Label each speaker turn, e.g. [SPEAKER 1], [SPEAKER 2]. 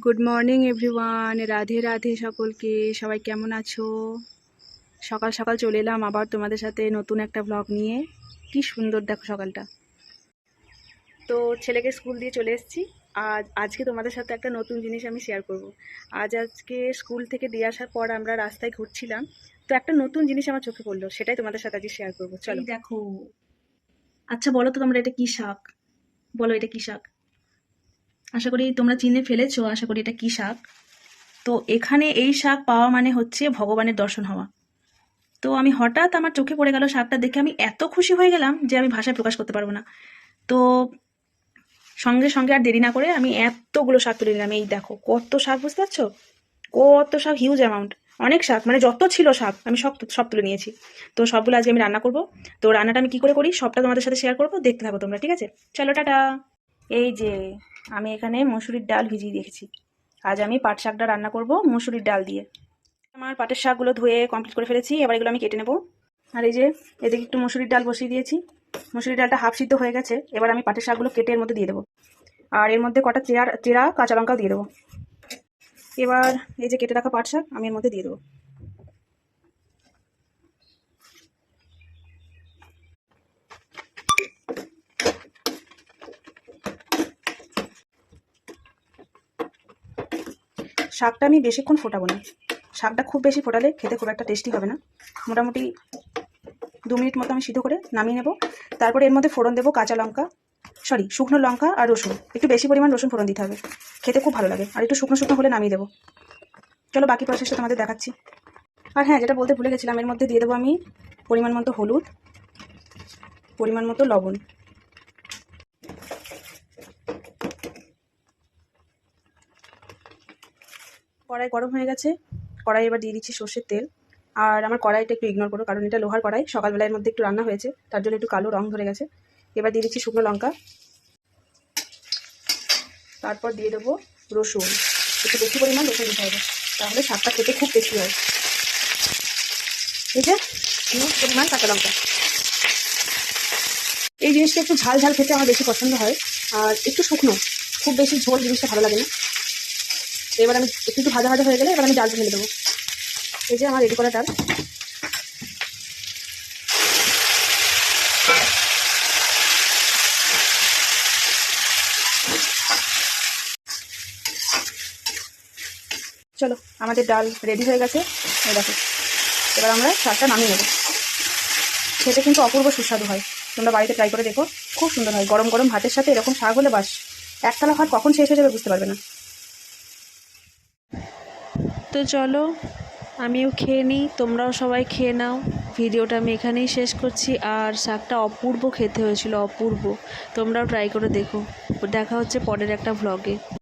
[SPEAKER 1] Good morning everyone, Radhe Radhe সকলকে। সবাই কেমন আছো? সকাল সকাল চলে এলাম আবার তোমাদের সাথে নতুন একটা ব্লগ নিয়ে। কি সুন্দর দেখো সকালটা। তো ছেলেকে স্কুল দিয়ে চলে এসেছি। আজকে তোমাদের সাথে একটা নতুন জিনিস আমি শেয়ার করব। আজকে স্কুল থেকে দিয়ে আসার পর আমরা রাস্তায় ঘুরছিলাম, তো একটা নতুন জিনিস আমার চোখে পড়লো, সেটাই তোমাদের সাথে আজকে শেয়ার করবো। চলো দেখো। আচ্ছা বলো তো তোমরা, এটা কি শাক? বলো এটা কি শাক? আশা করি তোমরা চিনে ফেলেছো। আশা করি এটা কি শাক। তো এখানে এই শাক পাওয়া মানে হচ্ছে ভগবানের দর্শন হওয়া। তো আমি হঠাৎ আমার চোখে পড়ে গেল শাকটা দেখে, আমি এত খুশি হয়ে গেলাম যে আমি ভাষায় প্রকাশ করতে পারবো না। তো সঙ্গে সঙ্গে আর দেরি না করে আমি এতগুলো শাক তুলে নিলাম। এই দেখো কত শাক, বুঝতে পারছো? কত শাক, হিউজ অ্যামাউন্ট, অনেক শাক, মানে যত ছিল শাক আমি সব সব তুলে নিয়েছি। তো সবগুলো আজকে আমি রান্না করব। তো রান্নাটা আমি কি করে করি সবটা তোমাদের সাথে শেয়ার করবো, দেখতে থাকো তোমরা, ঠিক আছে? চলো টাটা। এই যে আমি এখানে মসুরির ডাল ভিজিয়ে রেখেছি। আজ আমি পাট শাকটা রান্না করব মসুরির ডাল দিয়ে। আমার পাটের শাকগুলো ধুয়ে কমপ্লিট করে ফেলেছি, এবার এগুলো আমি কেটে নেব। আর এই যে এদিকে একটু মসুরির ডাল বসিয়ে দিয়েছি। মসুরির ডালটা হাফ সিদ্ধ হয়ে গেছে, এবার আমি পাটের শাকগুলো কেটে এর মধ্যে দিয়ে দেবো। আর এর মধ্যে কটা চেরা কাঁচা লঙ্কাও দিয়ে দেবো। এবার এই যে কেটে রাখা পাট শাক আমি এর মধ্যে দিয়ে দেবো। শাকটা আমি বেশিক্ষণ ফোটাবো না। শাকটা খুব বেশি ফোটালে খেতে খুব একটা টেস্টি হবে না। মোটামুটি 2 মিনিট মতো আমি সিদ্ধ করে নামিয়ে নেব। তারপরে এর মধ্যে ফোড়ন দেবো শুকনো লঙ্কা আর রসুন। একটু বেশি পরিমাণ রসুন ফোড়ন দিতে হবে, খেতে খুব ভালো লাগে। আর একটু শুকনো শুকনো হলে নামিয়ে দেবো। চলো বাকি প্রসেসটা তোমাদের দেখাচ্ছি। আর হ্যাঁ, যেটা বলতে ভুলে গেছিলাম, এর মধ্যে দিয়ে দেবো আমি পরিমাণ মতো হলুদ, পরিমাণ মতো লবণ। কড়াই গরম হয়ে গেছে। কড়াই এবার দিয়ে দিচ্ছি সর্ষের তেল। আর আমার কড়াইটা একটু ইগনোর করো, কারণ এটা লোহার কড়াই, সকালবেলার মধ্যে একটু রান্না হয়েছে, তার জন্য একটু কালো রং ধরে গেছে। এবার দিয়ে দিচ্ছি শুকনো লঙ্কা, তারপর দিয়ে দেবো রসুন। একটু বেশি পরিমাণ রসুন দিতে হবে, তাহলে শাকটা খেতে খুব টেস্টি হয়। এই যে পরিমাণ কাঁচা লঙ্কা। এই জিনিসটা একটু ঝাল ঝাল খেতে আমার বেশি পছন্দ হয়, আর একটু শুকনো, খুব বেশি ঝোল জিনিসটা ভালো লাগে না। এবার আমি একটু ভাজা ভাজা হয়ে গেলে এবার আমি ডালটা ঢেলে দেবো। এই যে আমার রেডি করা ডাল। চলো আমাদের ডাল রেডি হয়ে গেছে, এই দেখো। এবার আমরা শাকটা নামিয়ে নেব। খেতে কিন্তু অপূর্ব সুস্বাদু হয়, তোমরা বাড়িতে ট্রাই করে দেখো, খুব সুন্দর হয়। গরম গরম ভাতের সাথে এরকম শাক হলে বাস, একতলা ভাত কখন শেষ হয়ে যাবে বুঝতে পারবে না।
[SPEAKER 2] তো চলো আমিও খেয়ে নিই, তোমরাও সবাই খেয়ে নাও। ভিডিওটা আমি এখানেই শেষ করছি। আর শাকটা অপূর্ব খেতে হয়েছিল, অপূর্ব। তোমরাও ট্রাই করে দেখো। দেখা হচ্ছে পরের একটা ভ্লগে।